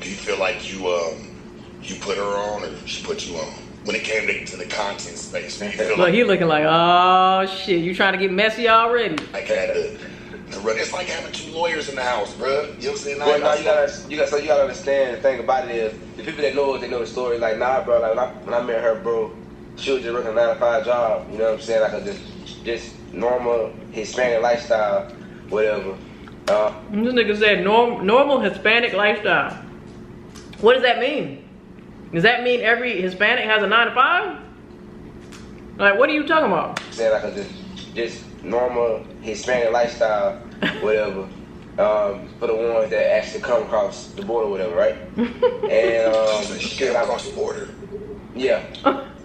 Do you feel like you put her on, or she put you on? When it came to the content space, do you feel Look, he looking like, oh shit, you trying to get messy already? like I had to run? It's like having two lawyers in the house, bro. You know what I'm saying? Well, now you gotta understand. The thing about it is, the people that know it, they know the story. Like, nah, bro. Like when I met her, bro, she was just working a 9-to-5 job. You know what I'm saying? Like a just normal Hispanic lifestyle, whatever. This nigga said normal Hispanic lifestyle. What does that mean? Does that mean every Hispanic has a 9-to-5? Like, what are you talking about? Saying like a just normal Hispanic lifestyle, whatever. For the ones that actually come across the border, whatever, right? And she came across the border. Yeah,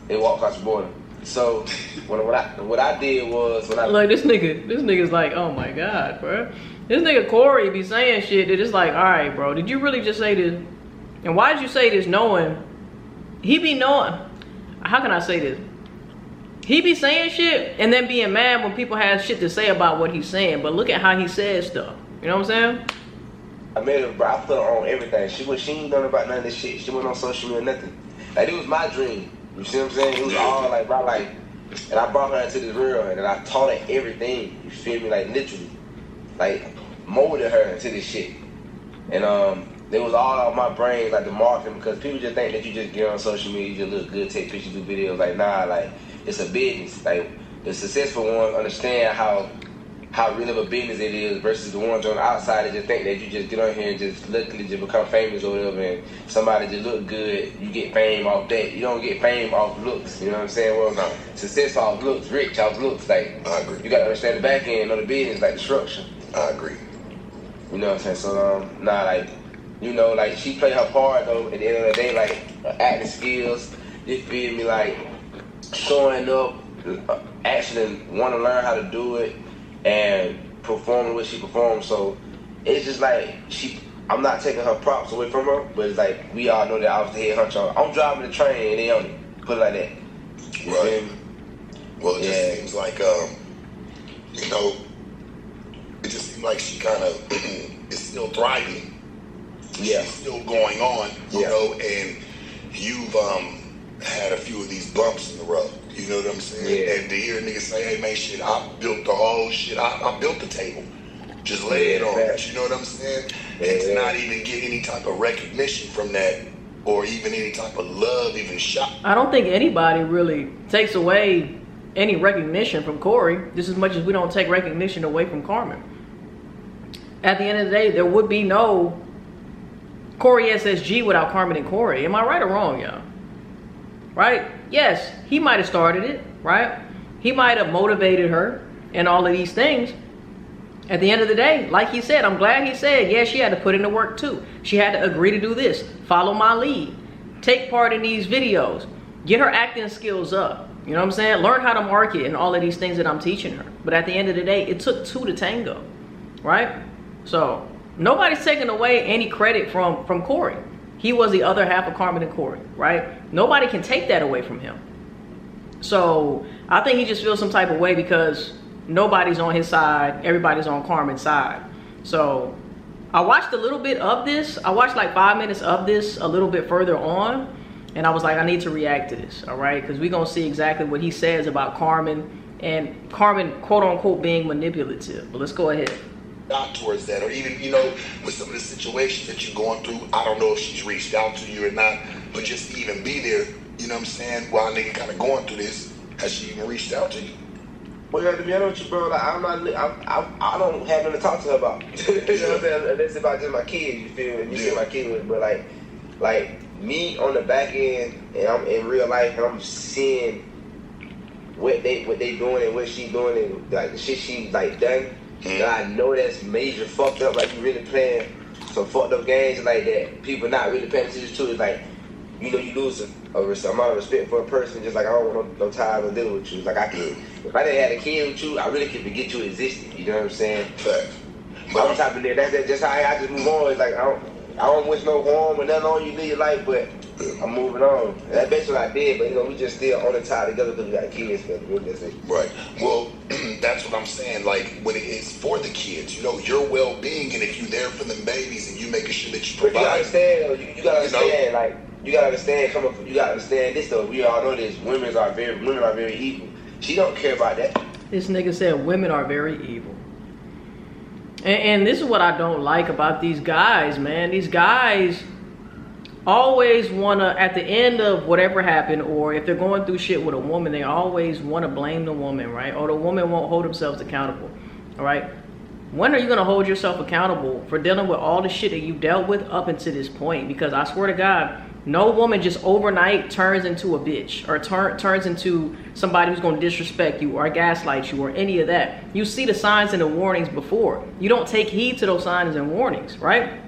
they walked across the border. So what I did was when I look, this nigga's like, oh my god, bro. This nigga Corey be saying shit that it's like, all right, bro, did you really just say this? And why did you say this knowing? He be knowing. How can I say this? He be saying shit and then being mad when people have shit to say about what he's saying. But look at how he says stuff. You know what I'm saying? I made her, bro. I put her on everything. She ain't done about none of this shit. She went on social media, nothing. Like, it was my dream. You see what I'm saying? It was all like, bro, like, and I brought her into this world and I taught her everything. You feel me? Like, literally, like, molded her into this shit. And it was all out of my brain, like the marketing, because people just think that you just get on social media, you just look good, take pictures, do videos. Like, nah, like, it's a business. Like, the successful ones understand how real of a business it is versus the ones on the outside that just think that you just get on here and just luckily just become famous or whatever, and somebody just look good, you get fame off that. You don't get fame off looks, you know what I'm saying? Well, no, success off looks, rich off looks. Like, I agree. You gotta understand the back end of the business, like the structure. I agree. You know what I'm saying? So, nah, like, you know, like, she played her part, though, at the end of the day, like, her acting skills, you feel me, like, showing up, actually want to learn how to do it, and performing what she performed. So, it's just like, I'm not taking her props away from her, but it's like, we all know that I was the head honcho. I'm driving the train, and they on it, put it like that. Right. Well, it just seems like, you know, it just seems like she kind of is still thriving. Yeah. She's still going on, you know, and you've had a few of these bumps in the road. You know what I'm saying? Yeah. And to hear niggas say, hey man, shit, I built the whole shit. I built the table. Just lay it on it. You know what I'm saying? And to not even get any type of recognition from that, or even any type of love, even shot. I don't think anybody really takes away any recognition from Corey, just as much as we don't take recognition away from Carmen. At the end of the day, there would be no CoreySSG without Carmen and Corey. Am I right or wrong, y'all? Right? Yes, he might have started it, right? He might have motivated her and all of these things. At the end of the day, like he said, I'm glad he said, yeah, she had to put in the work too. She had to agree to do this, follow my lead, take part in these videos, get her acting skills up. You know what I'm saying? Learn how to market and all of these things that I'm teaching her. But at the end of the day, it took two to tango, right? So nobody's taking away any credit from Corey. He was the other half of Carmen and Corey, right? Nobody can take that away from him. So I think he just feels some type of way because nobody's on his side. Everybody's on Carmen's side. So I watched a little bit of this. I watched like 5 minutes of this a little bit further on. And I was like, I need to react to this, all right? Because we're going to see exactly what he says about Carmen and Carmen, quote unquote, being manipulative. But let's go ahead. Not towards that, or even, you know, with some of the situations that you're going through, I don't know if she's reached out to you or not, but just to even be there, you know what I'm saying, while nigga kind of going through this, has she even reached out to you? Well, to be honest with you, bro, like, I don't have nothing to talk to her about. You know what I'm saying? That's about just my kids, you feel me? You see my kids with, but like me on the back end, and I'm in real life, and I'm seeing what they doing and what she doing, and like the shit she like done. And I know that's major fucked up. Like, you really playing some fucked up games like that. People not really paying attention to it. Like, you know, you lose a amount of respect for a person. Just like, I don't want no time to deal with you. It's like, if I didn't have a kid with you, I really could forget you existed. You know what I'm saying? Fact. But on top of that, that's just how I just move on. It's like, I don't wish no harm or nothing on you, live your life, but I'm moving on. And that's what I did, but you know, we just still on the tie together because we got kids. That's it. Right. Well, that's what I'm saying. Like when it's for the kids, you know, your well-being, and if you're there for them babies and you making sure that you provide. But you gotta understand, though. You gotta understand, like you gotta understand. You gotta understand this though. We all know this. Women are very evil. She don't care about that. This nigga said women are very evil. And this is what I don't like about these guys, man. These guys always want to, at the end of whatever happened, or if they're going through shit with a woman, they always want to blame the woman, right? Or the woman won't hold themselves accountable, all right? When are you going to hold yourself accountable for dealing with all the shit that you've dealt with up until this point? Because I swear to God, no woman just overnight turns into a bitch or turns into somebody who's going to disrespect you or gaslight you or any of that. You see the signs and the warnings before. You don't take heed to those signs and warnings, right?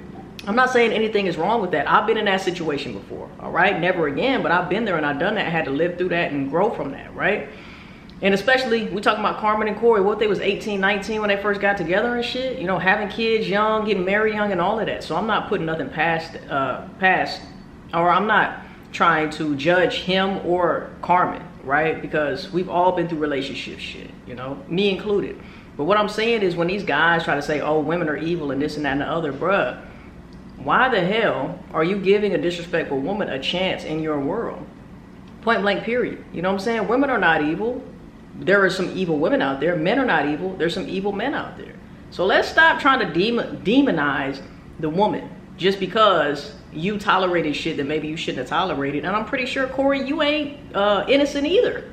I'm not saying anything is wrong with that. I've been in that situation before, all right? Never again, but I've been there and I've done that. I had to live through that and grow from that, right? And especially, we're talking about Carmen and Corey. What, they was 18, 19 when they first got together and shit? You know, having kids young, getting married young and all of that. So I'm not putting nothing past, or I'm not trying to judge him or Carmen, right? Because we've all been through relationship shit, you know, me included. But what I'm saying is when these guys try to say, oh, women are evil and this and that and the other, bruh, why the hell are you giving a disrespectful woman a chance in your world? Point blank, period. You know what I'm saying? Women are not evil. There are some evil women out there. Men are not evil. There's some evil men out there. So let's stop trying to demonize the woman just because you tolerated shit that maybe you shouldn't have tolerated. And I'm pretty sure, Corey, you ain't innocent either.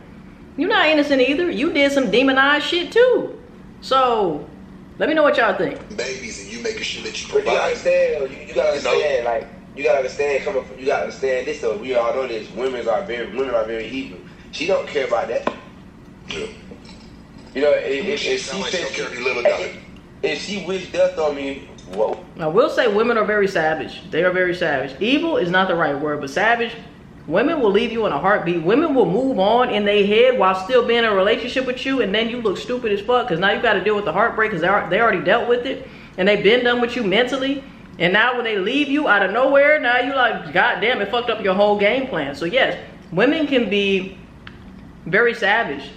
You're not innocent either. You did some demonized shit too. So let me know what y'all think. Babies, and you making sure that you But provide. you understand, you gotta understand, like you gotta understand. You gotta understand this though. We all know this. Women are very evil. She don't care about that. Yeah. You know, if she sound like said she don't care, you little dog. if she wished death on me, whoa. I will say women are very savage. They are very savage. Evil is not the right word, but savage. Women will leave you in a heartbeat. Women will move on in their head while still being in a relationship with you, and then you look stupid as fuck because now you got to deal with the heartbreak because they already dealt with it, and they've been done with you mentally. And now when they leave you out of nowhere, now you like, God damn, it fucked up your whole game plan. So yes, women can be very savage,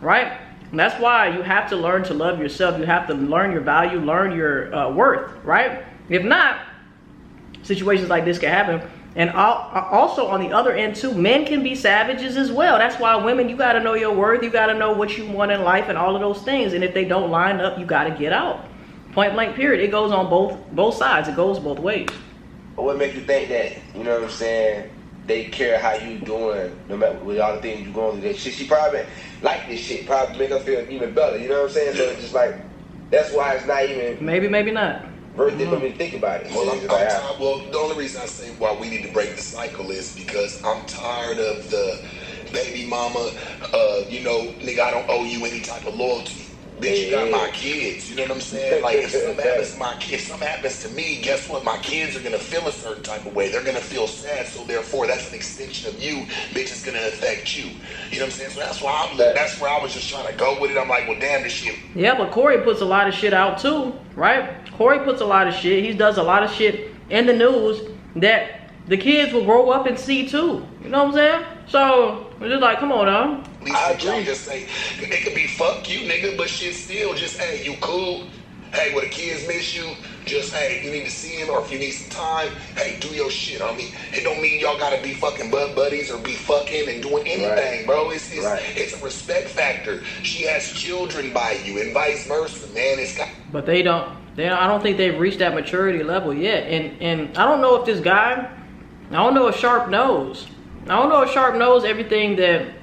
right? And that's why you have to learn to love yourself. You have to learn your value, learn your worth, right? If not, situations like this can happen. And also on the other end too, men can be savages as well. That's why women, you got to know your worth. You got to know what you want in life and all of those things. And if they don't line up, you got to get out. Point blank, period. It goes on both sides. It goes both ways. But what makes you think that, you know what I'm saying, they care how you doing, no matter with all the things you going through? That shit, she probably like this shit, probably make her feel even better. You know what I'm saying? So it's just like, that's why it's not even maybe not worth it for me to think about it. Well, well, the only reason I say why we need to break the cycle is because I'm tired of the baby mama, you know, nigga, I don't owe you any type of loyalty. Bitch, you got my kids. You know what I'm saying? Like, if something happens to me, guess what? My kids are gonna feel a certain type of way. They're gonna feel sad. So therefore, that's an extension of you. Bitch, it's gonna affect you. You know what I'm saying? So that's why that's where I was just trying to go with it. I'm like, well, damn, this shit. Yeah, but Corey puts a lot of shit out too, right? Corey puts a lot of shit. He does a lot of shit in the news that the kids will grow up and see too. You know what I'm saying? So it's just like, come on now. I agree. Just say it could be fuck you, nigga, but shit still just, hey, you cool? Hey, when the kids miss you, just, hey, you need to see him, or if you need some time, hey, do your shit. I mean, it don't mean y'all gotta be fucking buddies or be fucking and doing anything, bro. It's a respect factor. She has children by you and vice versa, man. But they don't. I don't think they've reached that maturity level yet. And I don't know if this guy, I don't know if Sharp knows. I don't know if Sharp knows everything that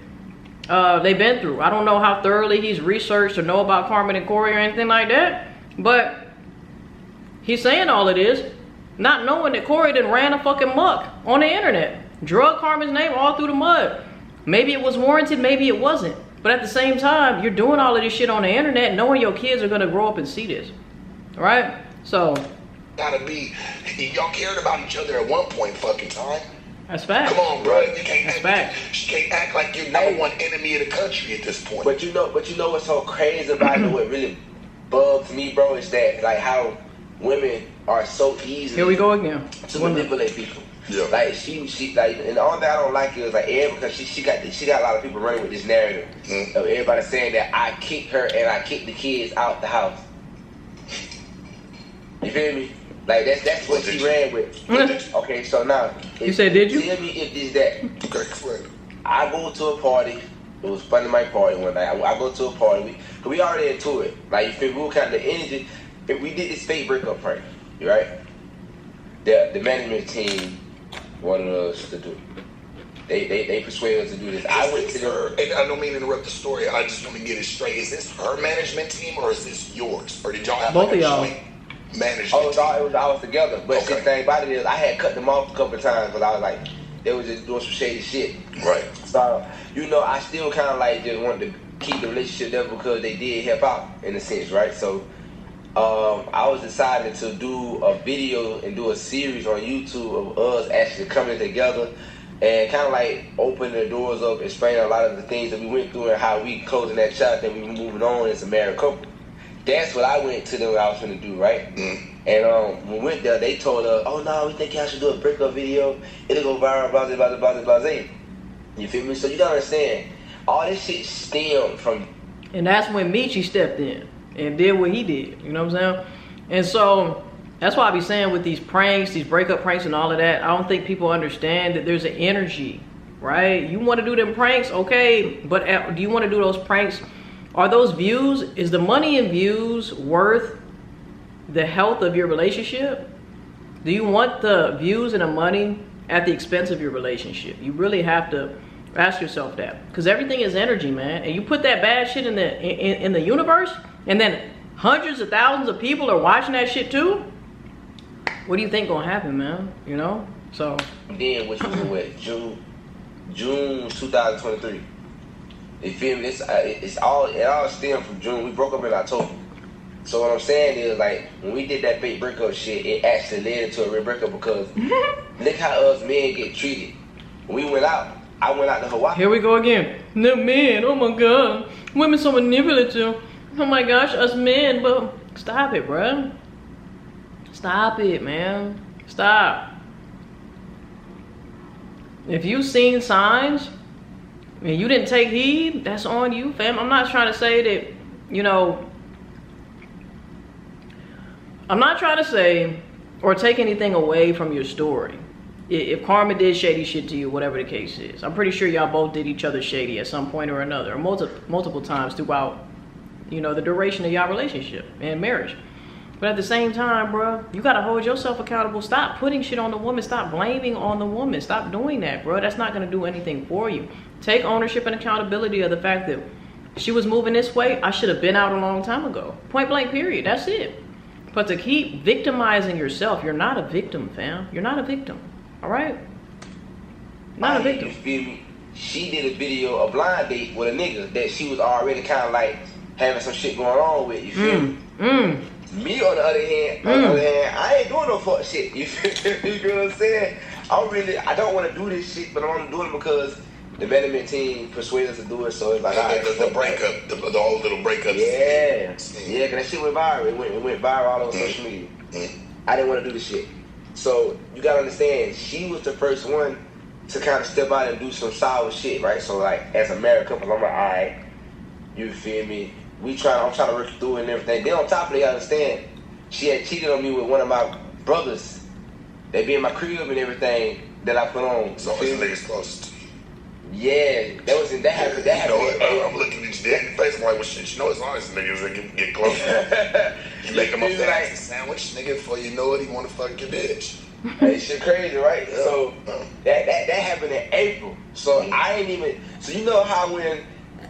they've been through. I don't know how thoroughly he's researched or know about Carmen and Corey or anything like that. But he's saying all of this, not knowing that Corey done ran a fucking muck on the internet. Drug Carmen's name all through the mud. Maybe it was warranted, maybe it wasn't. But at the same time, you're doing all of this shit on the internet knowing your kids are gonna grow up and see this. All right? So gotta be, y'all cared about each other at one point fucking time. That's fact. Come on, bro. You can't That's fact. She can't act like you're number one enemy of the country at this point. But you know what's so crazy about it, what really bugs me, bro, is that like how women are so easy. Here we go again. To manipulate people. Yeah. Like she like, and the only thing I don't like is like because she got a lot of people running with this narrative of everybody saying that I kicked her and I kicked the kids out the house. You feel me? Like that's what she ran with. Okay, so now you said did you? Tell me if this that. Okay, I go to a party. It was fun to my party one night. I go to a party. We already into it. Like you feel me? We were kind of the energy. If we did this fake breakup prank, right? The management team wanted us to do. They persuaded us to do this. I went to her, and I don't mean to interrupt the story. I just want to get it straight. Is this her management team or is this yours? Or did y'all have both like of y'all joint management team? It was all together. But the thing about it is, I had cut them off a couple of times because I was like, they was just doing some shady shit. Right. So I still kind of like just wanted to keep the relationship there because they did help out in a sense, right? So. I was deciding to do a video and do a series on YouTube of us actually coming together and kind of like opening the doors up, explaining a lot of the things that we went through and how we closing that chapter and we were moving on as a married couple. That's what I went to them I was going to do, right? And when we went there, they told us, oh no, we think y'all should do a breakup video. It'll go viral, blah. You feel me? So you gotta understand, all this shit stemmed from... And that's when Michi stepped in and did what he did, you know what I'm saying? And so that's why I be saying with these pranks, these breakup pranks and all of that, I don't think people understand that there's an energy, right? You want to do them pranks, okay, but do you want to do those pranks? Are those views, is the money and views worth the health of your relationship? Do you want the views and the money at the expense of your relationship? You really have to ask yourself that, because everything is energy, man. And you put that bad shit in the universe, and then hundreds of thousands of people are watching that shit too. What do you think gonna happen, man? You know? So then which was what, June 2023. You feel me? It all stemmed from June. We broke up in October. So what I'm saying is, like, when we did that fake breakup shit, it actually led into a real breakup because look how us men get treated. When we went out, I went out to Hawaii. Here we go again. No men, oh my god. Women so manipulative. Oh my gosh, us men, but stop it, bruh. Stop it, man. Stop. If you've seen signs and you didn't take heed, that's on you, fam. I'm not trying to say that, you know, I'm not trying to say or take anything away from your story. If Carmen did shady shit to you, whatever the case is, I'm pretty sure y'all both did each other shady at some point or another, or multiple times throughout, you know, the duration of y'all relationship and marriage. But at the same time, bro, you gotta hold yourself accountable. Stop putting shit on the woman. Stop blaming on the woman. Stop doing that, bro. That's not gonna do anything for you. Take ownership and accountability of the fact that she was moving this way. I should have been out a long time ago. Point blank, period. That's it. But to keep victimizing yourself, you're not a victim, fam. You're not a victim. All right? Not a victim. You feel me? She did a video, a blind date with a nigga that she was already kind of like having some shit going on with. You feel me? Me on the other hand, I ain't doing no fuck shit. You feel what I'm saying? I don't want to do this shit, but I want to do it because the management team persuaded us to do it. So it's like, the breakup, the old little breakups. Yeah, because that shit went viral. It went viral all over social media. I didn't want to do the shit. So you gotta understand, she was the first one to kind of step out and do some sour shit, right? So like, as a married couple, I'm like, all right, you feel me? I'm trying to work through it and everything. Then on top of it, you understand, she had cheated on me with one of my brothers. They be in my crib and everything that I put on. So it's niggas close to you. Yeah, that happened. That happened. I'm looking at you dead in the face. I'm like, well, shit, you know, as long as niggas that get close, you make him a fancy sandwich, nigga. Before you know it, he want to fuck your bitch. Hey, shit crazy, right? Yeah. So that happened in April. So I ain't even. So you know how when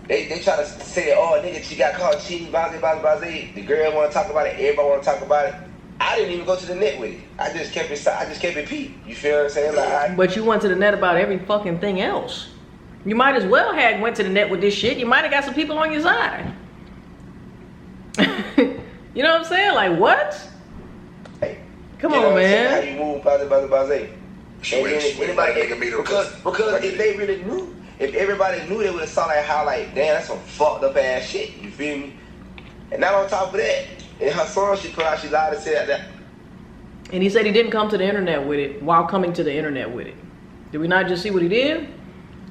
they try to say, oh, nigga, she got caught cheating, blah. The girl want to talk about it. Everybody want to talk about it. I didn't even go to the net with it. I just kept it peep. You feel what I'm saying? Like, but you went to the net about every fucking thing else. You might as well have went to the net with this shit. You might have got some people on your side. You know what I'm saying? Like, what? Hey, come on, man. How you move, blah. Because if they really knew, if everybody knew, they would have saw like how like, damn, that's some fucked up ass shit. You feel me? And not on top of that, in her song she put out, she lied and said that And he said he didn't come to the internet with it while coming to the internet with it. Did we not just see what he did?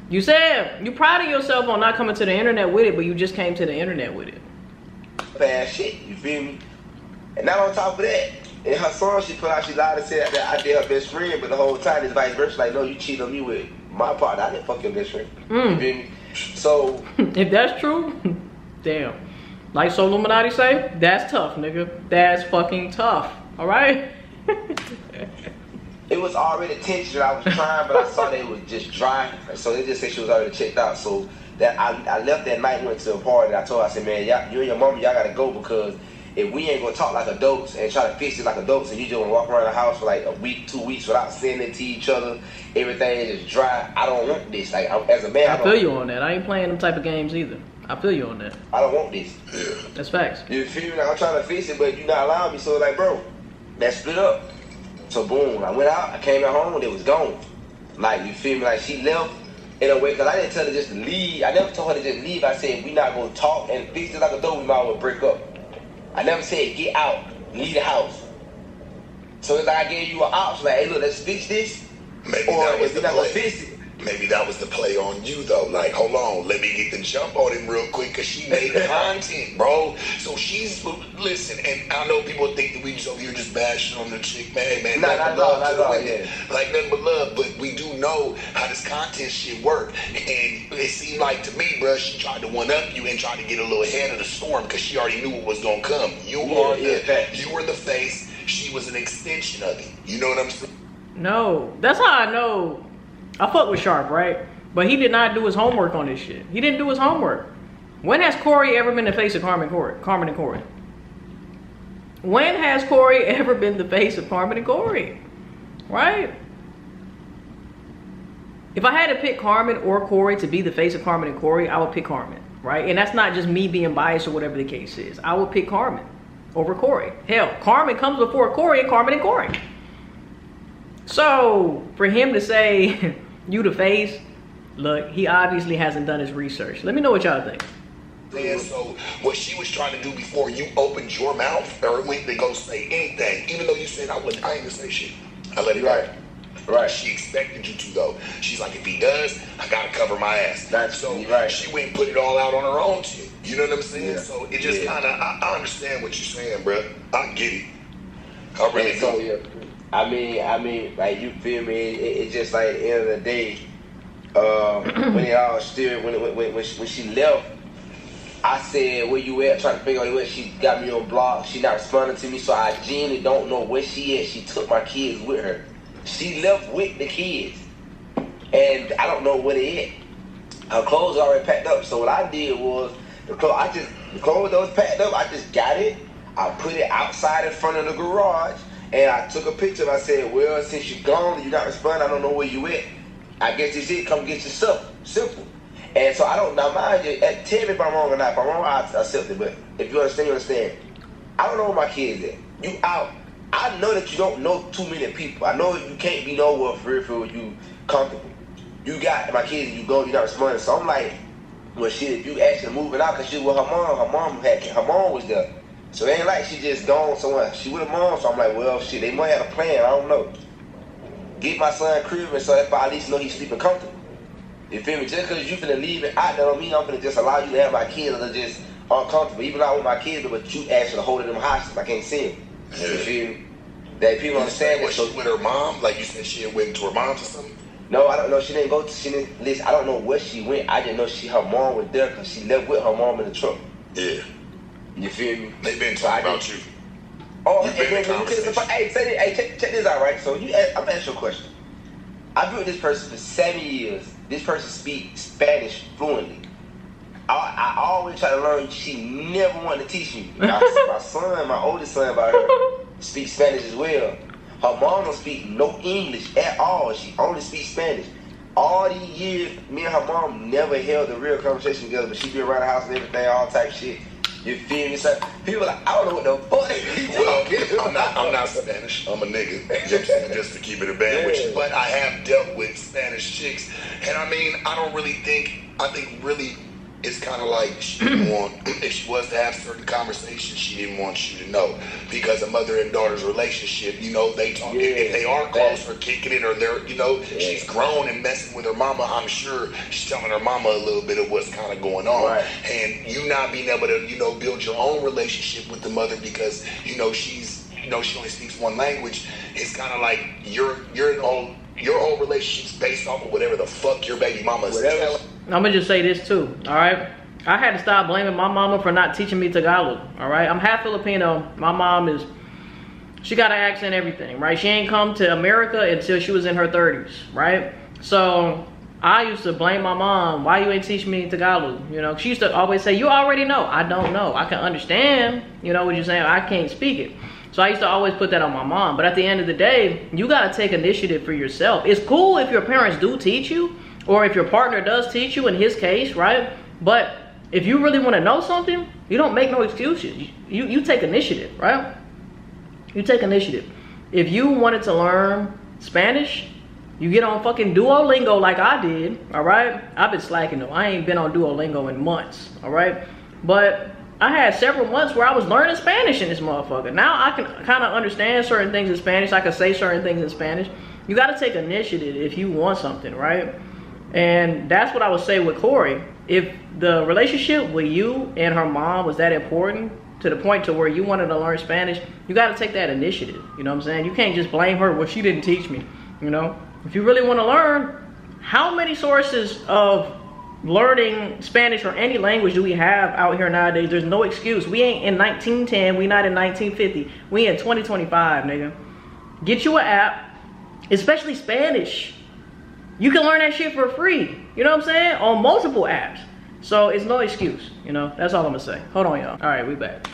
You said you proud of yourself on not coming to the internet with it, but you just came to the internet with it. Bad shit, you feel me? And not on top of that, in her song she put out, she lied and said that I did her best friend, but the whole time it's vice versa. Like, no, you cheated on me with my partner. I didn't fuck your best friend. You feel me? So if that's true, damn. Like So Illuminati say, that's tough, nigga. That's fucking tough. All right. it was already tension. I was trying, but I saw that it was just dry. So they just said she was already checked out. So that I left that night, went to a party. I told her, I said, man, you and your mama, y'all gotta go, because if we ain't gonna talk like adults and try to fix it like adults, and you just wanna walk around the house for like a week, 2 weeks without saying it to each other, everything is just dry. I don't want this. Like, as a man, I feel you on that. I ain't playing them type of games either. I feel you on that. I don't want this. That's facts. You feel me? Like, I'm trying to fix it, but you not allowing me. So like, bro, that split up. So boom, I went out, I came at home, and it was gone. Like, you feel me? Like, she left in a way, because I didn't tell her just to leave. I never told her to just leave. I said, we not gonna talk and fix it like a door, we might as well break up. I never said get out, leave the house. So it's like I gave you an option, like, hey, look, let's fix this. Maybe or that was if the we're not gonna play. fix it. Maybe that was the play on you, though. Like, hold on, let me get the jump on him real quick, because she made content, bro. So she's, listen, and I know people think that we just over here just bashing on the chick, man, nothing but love to the women. Like, nothing but love, but we do know how this content shit work. And it seemed like to me, bro, she tried to one-up you and tried to get a little ahead of the storm, because she already knew what was gonna come. You were the face, she was an extension of it. You know what I'm saying? No, that's how I know. I fuck with Sharp, right? But he did not do his homework on this shit. He didn't do his homework. When has Corey ever been the face of Carmen and Corey? When has Corey ever been the face of Carmen and Corey? Right? If I had to pick Carmen or Corey to be the face of Carmen and Corey, I would pick Carmen, right? And that's not just me being biased or whatever the case is. I would pick Carmen over Corey. Hell, Carmen comes before Corey and Carmen and Corey. So for him to say you the face, look, he obviously hasn't done his research. Let me know what y'all think. And so what she was trying to do before you opened your mouth or went to go say anything, even though you said I ain't gonna say shit, I let it go. Right. She expected you to, though. She's like, if he does, I gotta cover my ass. She went and put it all out on her own shit. You know what I'm saying? Yeah. So it just kind of, I understand what you're saying, bro. I get it. I really do. I mean, like, you feel me? It's just like at the end of the day, when it all still, when she left, I said, where you at? Trying to figure out where she got me on block. She not responding to me, so I genuinely don't know where she is. She took my kids with her. She left with the kids, and I don't know where they at. Her clothes already packed up. So what I did was, the clothes that was packed up, I just got it. I put it outside in front of the garage. And I took a picture and I said, well, since you're gone and you're not responding, I don't know where you at. I guess this it, come get your stuff. Simple. And so I don't, now mind you, tell me if I'm wrong or not. If I'm wrong, I accept it. But if you understand, you understand. I don't know where my kids at. You out. I know that you don't know too many people. I know you can't be nowhere for real you comfortable. You got my kids and you go, you're not responding. So I'm like, well, shit, if you actually moving out, because she was with her mom was there. So it ain't like she just gone somewhere. She with her mom, so I'm like, well, shit, they might have a plan. I don't know. Get my son crib, and so if I at least know he's sleeping comfortable. You feel me? Just because you finna leave it out, that don't mean I'm finna just allow you to have my kids that are just uncomfortable. Even though I want my kids, but you actually holding them hostage. I can't see them. Yeah. You feel me? That people understand that. Was she with her mom? Like you said, she had went to her mom's or something? No, I don't know. She didn't listen, I don't know where she went. I didn't know her mom was there because she left with her mom in the truck. Yeah. You feel me? They been talking about you. Oh, hey, check this out, right? So I'm gonna ask you a question. I've been with this person for 7 years. This person speaks Spanish fluently. I always try to learn. She never wanted to teach me. My son, my oldest son, by her, speaks Spanish as well. Her mom don't speak no English at all. She only speaks Spanish. All these years, me and her mom never held a real conversation together, but she be around the house and everything, all type of shit. You feel me? So people like, I don't know what the fuck they Well, I'm not Spanish. I'm a nigga. Just to keep it a band with you. But I have dealt with Spanish chicks. And I mean, I think really it's kind of like she didn't want, if she was to have certain conversations, she didn't want you to know. Because a mother and daughter's relationship, you know, they talk, if they are close or kicking it or they're, you know, she's grown and messing with her mama, I'm sure she's telling her mama a little bit of what's kind of going on. Right. And you not being able to, you know, build your own relationship with the mother because, you know, she's, you know, she only speaks one language. It's kind of like your whole relationship's based off of whatever the fuck your baby mama is telling. I'm gonna just say this too, all right? I had to stop blaming my mama for not teaching me Tagalog, all right? I'm half Filipino. My mom she got an accent and everything, right? She ain't come to America until she was in her 30s, right? So I used to blame my mom, why you ain't teach me Tagalog? You know, she used to always say, you already know. I don't know. I can understand, you know what you're saying? I can't speak it. So I used to always put that on my mom. But at the end of the day, you gotta take initiative for yourself. It's cool if your parents do teach you, or if your partner does teach you in his case, right? But if you really wanna know something, you don't make no excuses. You take initiative, right? You take initiative. If you wanted to learn Spanish, you get on fucking Duolingo like I did, all right? I've been slacking though. I ain't been on Duolingo in months, all right? But I had several months where I was learning Spanish in this motherfucker. Now I can kind of understand certain things in Spanish. I can say certain things in Spanish. You got to take initiative if you want something, right? And that's what I would say with Corey. If the relationship with you and her mom was that important to the point to where you wanted to learn Spanish, you got to take that initiative. You know what I'm saying? You can't just blame her. Well, she didn't teach me, you know? If you really want to learn, how many sources of learning Spanish or any language do we have out here nowadays? There's no excuse. We ain't in 1910. We not in 1950. We in 2025, nigga. Get you an app, especially Spanish. You can learn that shit for free. You know what I'm saying? On multiple apps. So it's no excuse. You know, that's all I'm gonna say. Hold on, y'all. All right, we back.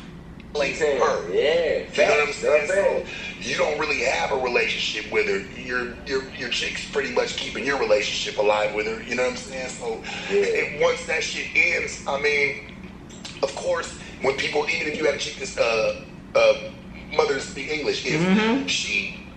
Like her. Yeah, you know what I'm saying? So you don't really have a relationship with her. Your chick's pretty much keeping your relationship alive with her. You know what I'm saying? So and once that shit ends, I mean, of course, when people, even if you have a chick that's mother to speak English,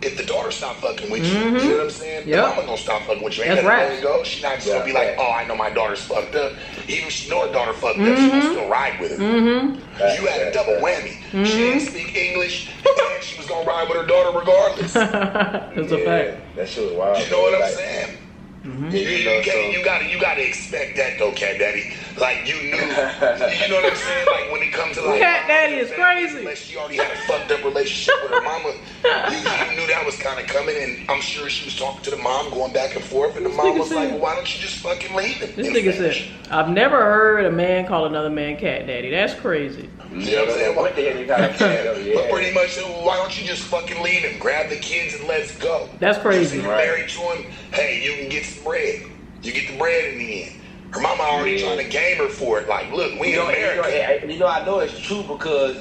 if the daughter stop fucking with you, you know what I'm saying? The mama gonna stop fucking with you. Ain't nothing gonna go. She's not just gonna be like, oh, I know my daughter's fucked up. Even if she know her daughter fucked up, she gonna still ride with her. You had a double whammy. She didn't speak English, and she was gonna ride with her daughter regardless. That's a fact. That shit was wild. You know what I'm saying? You gotta expect that though, Cat Daddy. Like you knew, you know what I'm saying? Like when it comes to like Cat Daddy is crazy. Unless she already had a fucked up relationship with her mama, you knew that was kind of coming. And I'm sure she was talking to the mom, going back and forth, and the mom was like, well, "Why don't you just fucking leave him?" This nigga said, "I've never heard a man call another man Cat Daddy. That's crazy." You know what I'm saying? But pretty much, why don't you just fucking leave him? Grab the kids and let's go. That's crazy. If you're married to him, hey, you can get some bread. You get the bread in the end. Her mama already trying to game her for it. Like, look, we in America. You know, I know it's true because,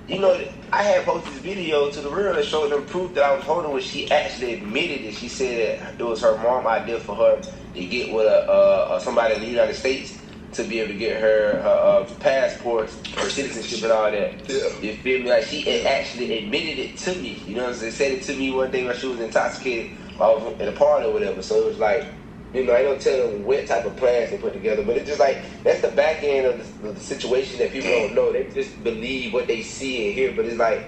you know, I had posted this video to the real that showed them proof that I was holding when she actually admitted it. She said it was her mom idea for her to get with somebody in the United States to be able to get her passports, her citizenship and all that. Yeah. You feel me? Like, she actually admitted it to me. You know what I'm saying? Said it to me one day when she was intoxicated while I was in a party or whatever. So it was like, you know, I don't tell them what type of plans they put together, but it's just like, that's the back end of the situation that people don't know. They just believe what they see and hear, but it's like,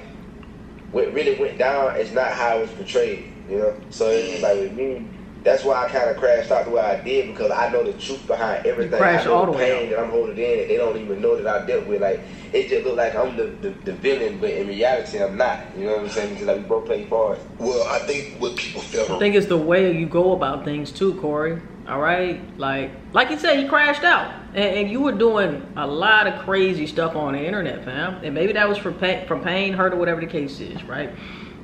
what really went down is not how it was portrayed, you know? So it's like with me, that's why I kind of crashed out the way I did, because I know the truth behind everything. I know the pain that I'm holding in that they don't even know that I dealt with. Like, it just look like I'm the villain, but in reality I'm not. You know what I'm saying? Because like we both play cards. Well, I think what people feel. I think it's the way you go about things too, Corey. All right, like you said, he crashed out, and you were doing a lot of crazy stuff on the internet, fam. And maybe that was from pain, hurt, or whatever the case is, right?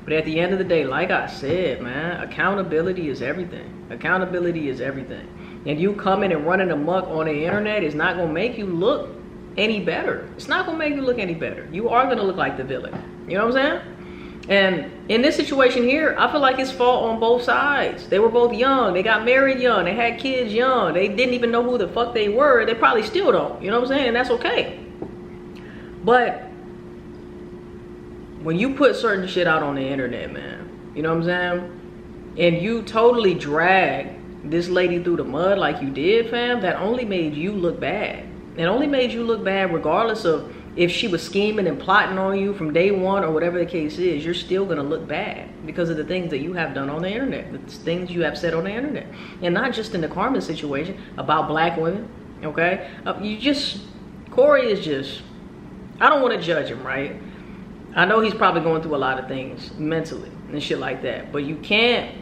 But at the end of the day, like I said, man, accountability is everything. Accountability is everything. And you coming and running amok on the internet is not gonna make you look any better. It's not gonna make you look any better. You are gonna look like the villain. You know what I'm saying? And in this situation here, I feel like it's fault on both sides. They were both young. They got married young. They had kids young. They didn't even know who the fuck they were. They probably still don't. You know what I'm saying? And that's okay. But when you put certain shit out on the internet, man, you know what I'm saying? And you totally drag this lady through the mud like you did, fam, that only made you look bad. It only made you look bad, regardless of if she was scheming and plotting on you from day one or whatever the case is. You're still gonna look bad because of the things that you have done on the internet, the things you have said on the internet, and not just in the Carmen situation about black women. Okay, Corey is just. I don't want to judge him, right? I know he's probably going through a lot of things mentally and shit like that, but you can't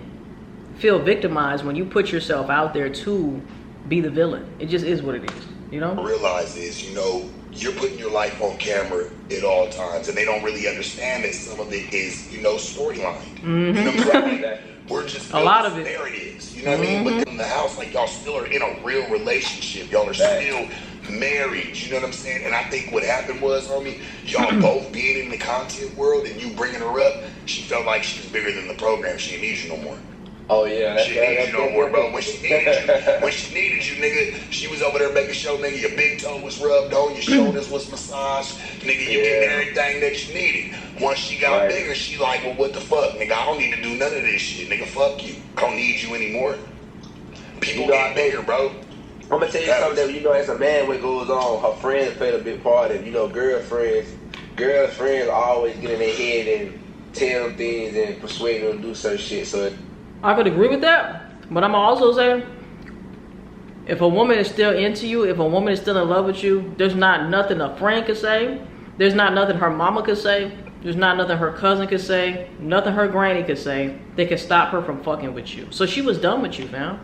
feel victimized when you put yourself out there to be the villain. It just is what it is, you know? Realize is, you're putting your life on camera at all times, and they don't really understand that some of it is, storyline. Mm-hmm. You know what I'm saying? We're just a lot of it. Narratives, you know what I mean? But in the house, like, y'all still are in a real relationship. Y'all are still married, you know what I'm saying? And I think what happened was, homie, y'all both being in the content world and you bringing her up, she felt like she was bigger than the program. She didn't need you no more. Oh yeah, she didn't need you no more, bro. When she needed you, nigga, she was over there making sure, nigga, your big toe was rubbed on, your shoulders was massaged, nigga, you getting everything that you needed. Once she got bigger, she like, well, what the fuck, nigga? I don't need to do none of this shit, nigga. Fuck you. I don't need you anymore. People get bigger, bro. I'm gonna tell you something that, as a man, what goes on, her friends played a big part of, girlfriends always get in their head and tell them things and persuade them to do certain shit. So I could agree with that, but I'm also saying, if a woman is still into you, if a woman is still in love with you, there's not nothing a friend could say, there's not nothing her mama could say, there's not nothing her cousin could say, nothing her granny could say that could stop her from fucking with you. So she was done with you, fam.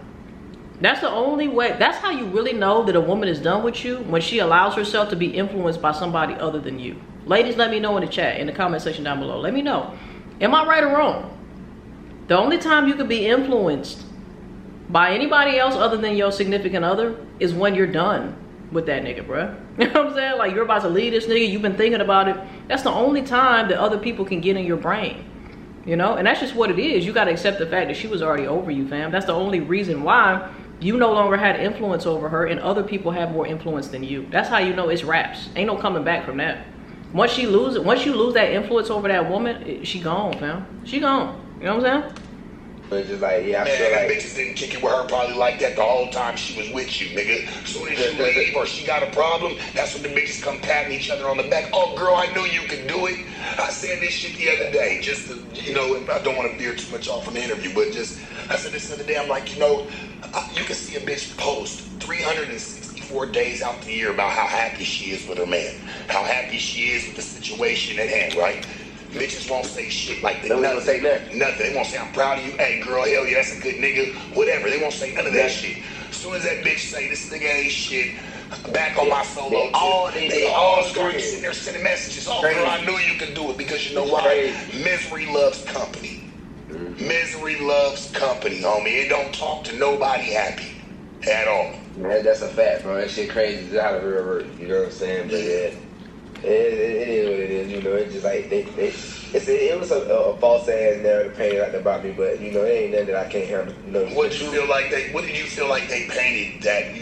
That's the only way. That's how you really know that a woman is done with you, when she allows herself to be influenced by somebody other than you. Ladies, let me know in the chat, in the comment section down below. Let me know. Am I right or wrong? The only time you could be influenced by anybody else other than your significant other is when you're done with that nigga, bruh. You know what I'm saying? Like, you're about to leave this nigga, you've been thinking about it. That's the only time that other people can get in your brain. You know? And that's just what it is. You gotta accept the fact that she was already over you, fam. That's the only reason why you no longer had influence over her and other people have more influence than you. That's how you know it's raps. Ain't no coming back from that. Once you lose that influence over that woman, she gone, fam. She gone. You know what I'm saying? But just like, I feel like bitches didn't kick it with her probably like that the whole time she was with you, nigga. As soon as you leave or she got a problem, that's when the bitches come patting each other on the back. Oh, girl, I knew you could do it. I said this shit the other day, just to, I don't want to veer too much off from the interview, but I said this the other day, I'm like, you can see a bitch post 364 days out the year about how happy she is with her man, how happy she is with the situation at hand, right? Bitches won't say shit like that. They won't say nothing. Nothing. They won't say, I'm proud of you. Hey, girl, hell yeah, that's a good nigga. Whatever. They won't say none of that shit. As soon as that bitch say, this nigga ain't shit, back on my solo tip, they all start sitting there sending messages. Oh, girl, I knew you could do it, because you know why? Misery loves company. Misery loves company, homie. It don't talk to nobody happy at all. Man, that's a fact, bro. That shit crazy. It's how the real work. You know what I'm saying? But yeah. It is what it is, it's just like it was a false ass narrative painted out about me, but it ain't nothing that I can't handle. What did you feel like they painted that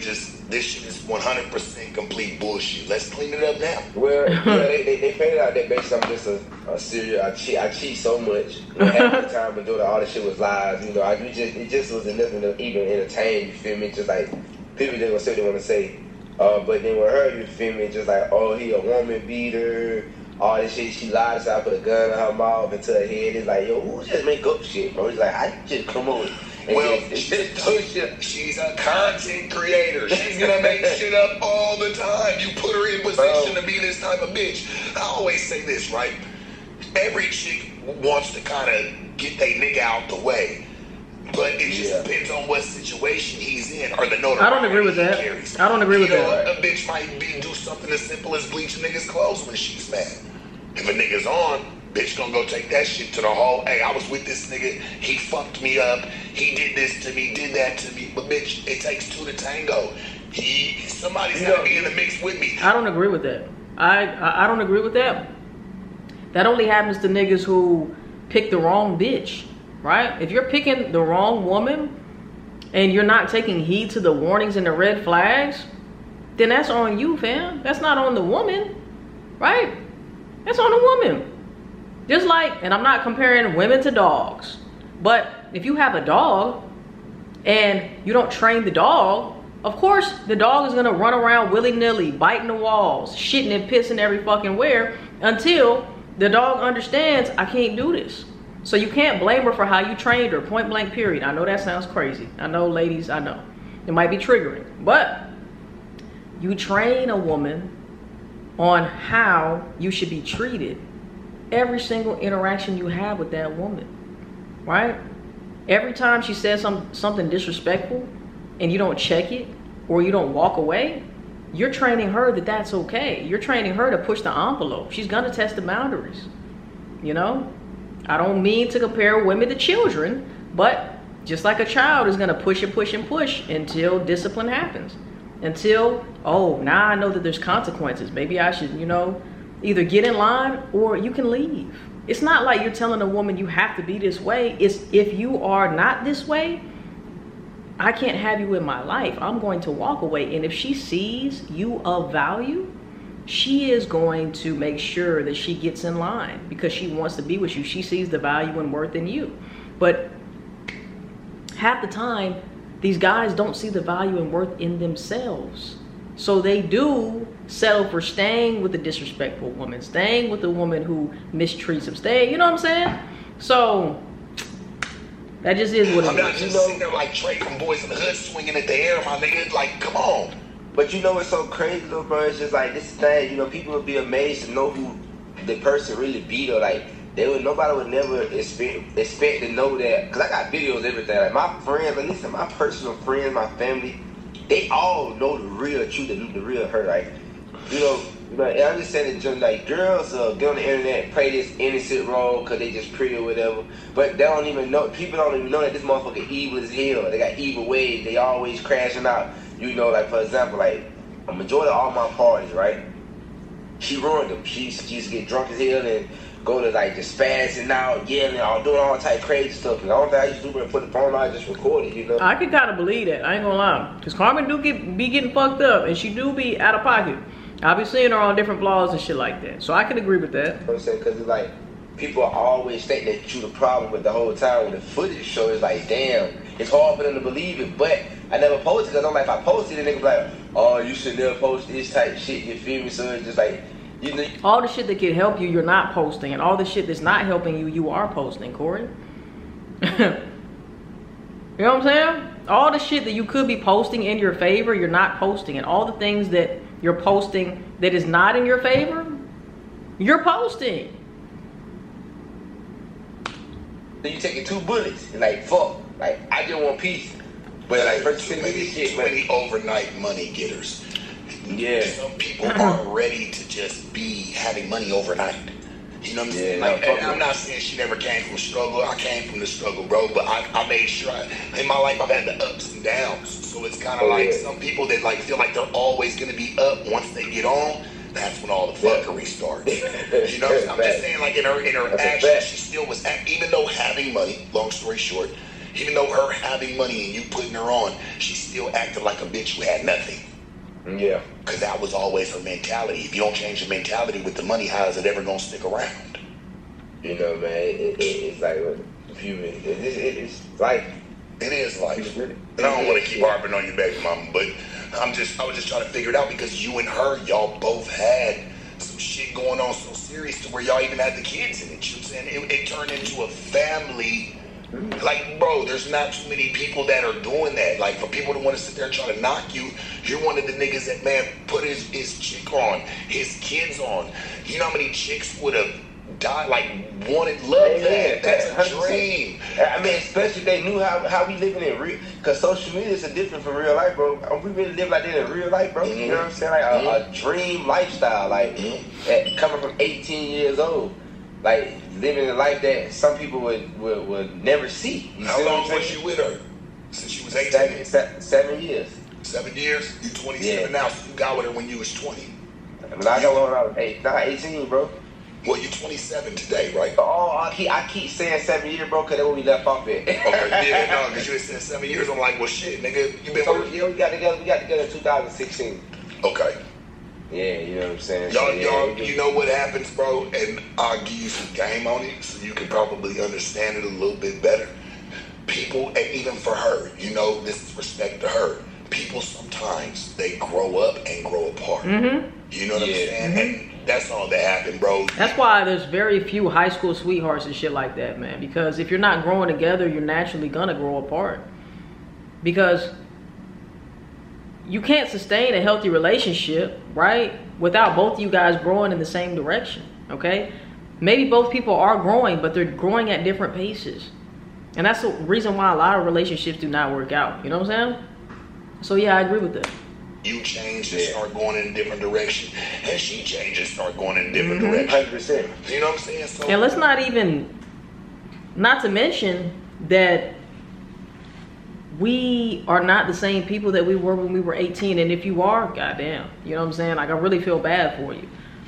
this shit is 100% complete bullshit? Let's clean it up now. Well, they painted out that basically I'm just a serial. I cheat so much. Half the time, but all the shit was lies. It just was nothing to even entertain. You feel me? Just like people just gonna say what they want to say. But then with her, you feel me, just like, oh, he a woman beater, all this shit, she lied to I put a gun in her mouth into her head. It's like, yo, who just make up shit, bro? He's like, I just come on. Well, she's a content creator. She's gonna make shit up all the time. You put her in position to be this type of bitch. I always say this, right? Every chick wants to kind of get they nigga out the way. But it just depends on what situation he's in or the notoriety I don't agree with that. I don't agree with that. A bitch might do something as simple as bleach a nigga's clothes when she's mad. If a nigga's on, bitch gonna go take that shit to the whole, hey, I was with this nigga, he fucked me up, he did this to me, did that to me. But bitch, it takes two to tango. Somebody's gotta be in the mix with me. I don't agree with that. I don't agree with that. That only happens to niggas who pick the wrong bitch. Right? If you're picking the wrong woman and you're not taking heed to the warnings and the red flags, then that's on you, fam. That's not on the woman, right? That's on the woman. Just like, and I'm not comparing women to dogs, but if you have a dog and you don't train the dog, Of course, the dog is gonna run around willy-nilly, biting the walls, shitting and pissing every fucking where until the dog understands, I can't do this. So you can't blame her for how you trained her, point blank period. I know that sounds crazy. I know, ladies, I know. It might be triggering, but you train a woman on how you should be treated every single interaction you have with that woman, right? Every time she says something disrespectful and you don't check it or you don't walk away, you're training her that that's okay. You're training her to push the envelope. She's gonna test the boundaries, you know? I don't mean to compare women to children, but just like a child is gonna push and push and push until discipline happens. Until, oh, now I know that there's consequences. Maybe I should, you know, either get in line or you can leave. It's not like you're telling a woman you have to be this way. It's if you are not this way, I can't have you in my life. I'm going to walk away. And if she sees you of value, she is going to make sure that she gets in line because she wants to be with you. She sees the value and worth in you. But half the time, these guys don't see the value and worth in themselves. So they do settle for staying with the disrespectful woman, staying with the woman who mistreats them, staying, you know what I'm saying? So that just is what it is. I'm not just sitting there like Trey from Boys in the Hood swinging at the air, my nigga. Like, come on. But you know what's so crazy though, bro? It's just like this thing, you know, people would be amazed to know who the person really be though. Like, nobody would never expect to know that. Cause I got videos, everything. Like my friends, like listen, my personal friends, my family, they all know the real truth, the real her. Like, you know, I'm just saying that like girls get on the internet, play this innocent role cause they just pretty or whatever. But they don't even know. People don't even know that this motherfucker evil as hell. They got evil ways. They always crashing out. You know, like for example, like a majority of all my parties, right? She ruined them. She used to get drunk as hell and go to like just spazzing out, yelling, or doing all type of crazy stuff. And the only thing I used to do was put the phone on, just record it, you know. I can kind of believe that. I ain't gonna lie, cause Carmen do be getting fucked up, and she do be out of pocket. I be seeing her on different vlogs and shit like that. So I can agree with that. You know what I'm saying? Cause it's like people always think that you the problem with the whole time. When the footage shows, like, damn, it's hard for them to believe it. But I never posted because I'm like, if I posted it, nigga be like, oh, you should never post this type of shit. You feel me? So it's just like. You know, all the shit that can help you, you're not posting, and all the shit that's not helping you, you are posting, Corey. You know what I'm saying? All the shit that you could be posting in your favor, you're not posting, and all the things that you're posting that is not in your favor, you're posting. Then you taking 2 bullets and like fuck, like I just want peace, but like first too many overnight money getters. Yeah. Some people aren't ready to just be having money overnight. You know what I'm saying? Like, and I'm not saying she never came from struggle. I came from the struggle, bro. But I made sure in my life I've had the ups and downs. So it's kind of like some people that like feel like they're always gonna be up once they get on. That's when all the fuckery starts. You know what I'm saying? I'm just saying, like in her actions, she still was, even though having money. Long story short, even though her having money and you putting her on, she still acted like a bitch who had nothing. Yeah. Because that was always her mentality. If you don't change your mentality with the money, how is it ever going to stick around? You know, man, it's like it's life. It is life. And I don't want to keep harping on your baby mama, but I was just trying to figure it out because you and her, y'all both had some shit going on so serious to where y'all even had the kids in it. You know what I'm saying? It turned into a family. Like, bro, there's not too many people that are doing that. Like, for people to want to sit there and try to knock you, you're one of the niggas that, man, put his chick on, his kids on. You know how many chicks would have died, like, wanted love that? That's a 100%. Dream. I mean, especially if they knew how we living in real, because social media is different from real life, bro. We really live like that in real life, bro. You know what I'm saying? Like, a dream lifestyle, like, coming from 18 years old. Like, living a life that some people would never see. How long was you with her? Since she was 18? 7 years. 7 years? You 27 now, so you got with her when you was 20. But I got when I was 18, bro. Well, you're 27 today, right? Oh, I keep saying 7 years, bro, because that's what we left off at. Okay, yeah, no, because you had said 7 years. I'm like, well, shit, nigga, you been working. Yeah, we got together in 2016. Okay. Yeah, you know what I'm saying? Y'all, you know what happens, bro? And I'll give you some game on it so you can probably understand it a little bit better. People, and even for her, you know, this is respect to her. people sometimes they grow up and grow apart. You know what I'm saying? And that's all that happened, bro. That's why there's very few high school sweethearts and shit like that, man. Because if you're not growing together, you're naturally gonna grow apart. Because you can't sustain a healthy relationship, right, without both of you guys growing in the same direction, okay? Maybe both people are growing, but they're growing at different paces. And that's the reason why a lot of relationships do not work out. You know what I'm saying? So yeah, I agree with that. You change and start going in a different direction, and she changes and start going in a different direction. 100%. You know what I'm saying? So, and let's not to mention that we are not the same people that we were when we were 18. And if you are, goddamn, you know what I'm saying? Like, I really feel bad for you.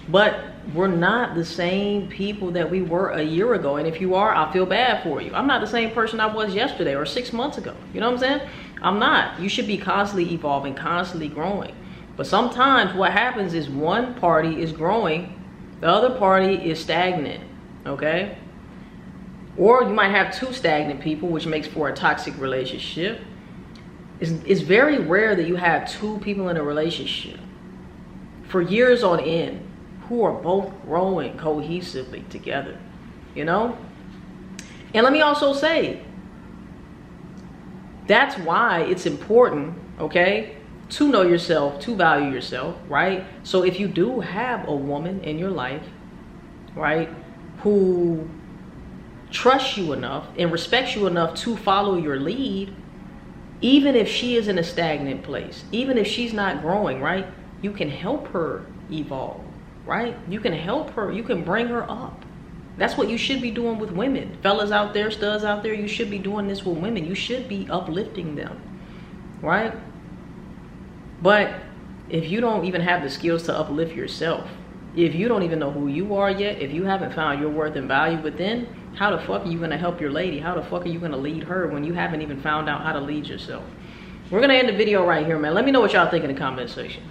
But we're not the same people that we were a year ago. And if you are, I feel bad for you. I'm not the same person I was yesterday or 6 months ago. You know what I'm saying? I'm not. You should be constantly evolving, constantly growing. But sometimes what happens is one party is growing, the other party is stagnant, okay? Or you might have two stagnant people, which makes for a toxic relationship. It's very rare that you have two people in a relationship for years on end who are both growing cohesively together, you know? And let me also say, that's why it's important, okay, to know yourself, to value yourself, right? So if you do have a woman in your life, right, who trusts you enough and respects you enough to follow your lead, even if she is in a stagnant place, even if she's not growing, right, you can help her evolve, right? You can help her, you can bring her up. That's what you should be doing with women. Fellas out there, studs out there, you should be doing this with women. You should be uplifting them, right? But if you don't even have the skills to uplift yourself, if you don't even know who you are yet, if you haven't found your worth and value within, how the fuck are you gonna help your lady? How the fuck are you gonna lead her when you haven't even found out how to lead yourself? We're gonna end the video right here, man. Let me know what y'all think in the comment section.